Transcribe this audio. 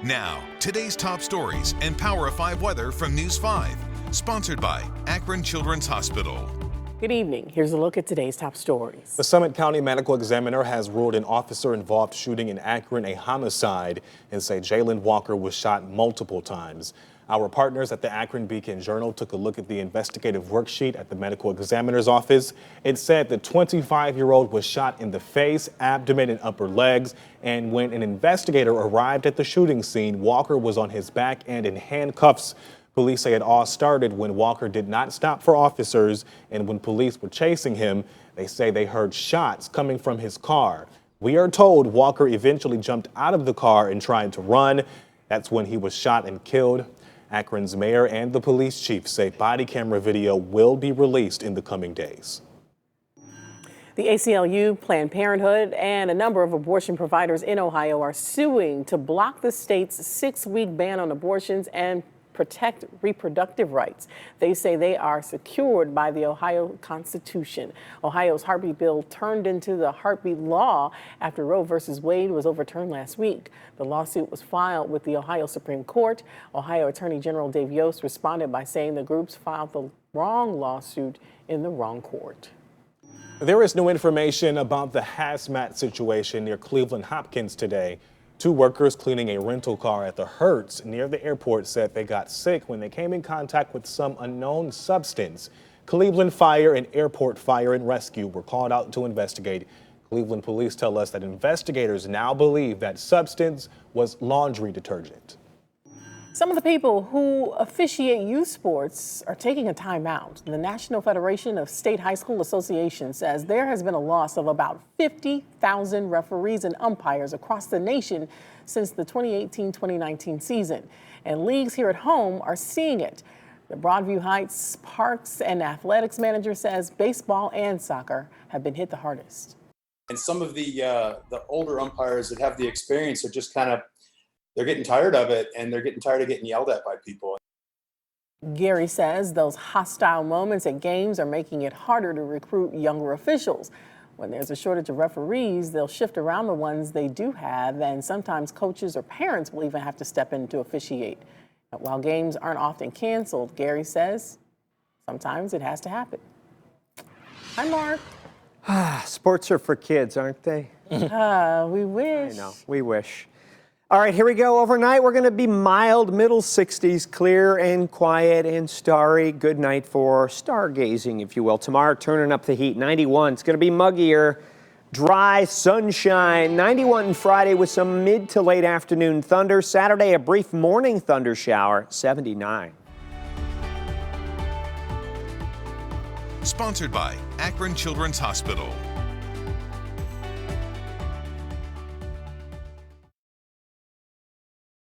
Now, today's top stories and Power of 5 weather from News 5. Sponsored by Akron Children's Hospital. Good evening. Here's a look at today's top stories. The Summit County Medical Examiner has ruled an officer-involved shooting in Akron a homicide and say Jalen Walker was shot multiple times. Our partners at the Akron Beacon-Journal took a look at the investigative worksheet at the medical examiner's office. It said the 25-year-old was shot in the face, abdomen, and upper legs. And when an investigator arrived at the shooting scene, Walker was on his back and in handcuffs. Police say it all started when Walker did not stop for officers, and when police were chasing him, they say they heard shots coming from his car. We are told Walker eventually jumped out of the car and tried to run. That's when he was shot and killed. Akron's mayor and the police chief say body camera video will be released in the coming days. The ACLU, Planned Parenthood, and a number of abortion providers in Ohio are suing to block the state's 6-week ban on abortions and protect reproductive rights. They say they are secured by the Ohio Constitution. Ohio's heartbeat bill turned into the heartbeat law after Roe v. Wade was overturned last week. The lawsuit was filed with the Ohio Supreme Court. Ohio Attorney General Dave Yost responded by saying the groups filed the wrong lawsuit in the wrong court. There is new information about the Hazmat situation near Cleveland Hopkins today. 2 workers cleaning a rental car at the Hertz near the airport said they got sick when they came in contact with some unknown substance. Cleveland Fire and Airport Fire and Rescue were called out to investigate. Cleveland police tell us that investigators now believe that substance was laundry detergent. Some of the people who officiate youth sports are taking a timeout. The National Federation of State High School Associations says there has been a loss of about 50,000 referees and umpires across the nation since the 2018-2019 season. And leagues here at home are seeing it. The Broadview Heights Parks and Athletics manager says baseball and soccer have been hit the hardest. And some of the older umpires that have the experience are just they're getting tired of it, and they're getting tired of getting yelled at by people. Gary says those hostile moments at games are making it harder to recruit younger officials. When there's a shortage of referees, they'll shift around the ones they do have, and sometimes coaches or parents will even have to step in to officiate. While games aren't often canceled, Gary says sometimes it has to happen. Hi, Mark. Sports are for kids, aren't they? We wish. I know, we wish. All right, here we go. Overnight, we're going to be mild, middle 60s, clear and quiet and starry. Good night for stargazing, if you will. Tomorrow, turning up the heat, 91. It's going to be muggier, dry, sunshine. 91 Friday with some mid to late afternoon thunder. Saturday, a brief morning thunder shower, 79. Sponsored by Akron Children's Hospital.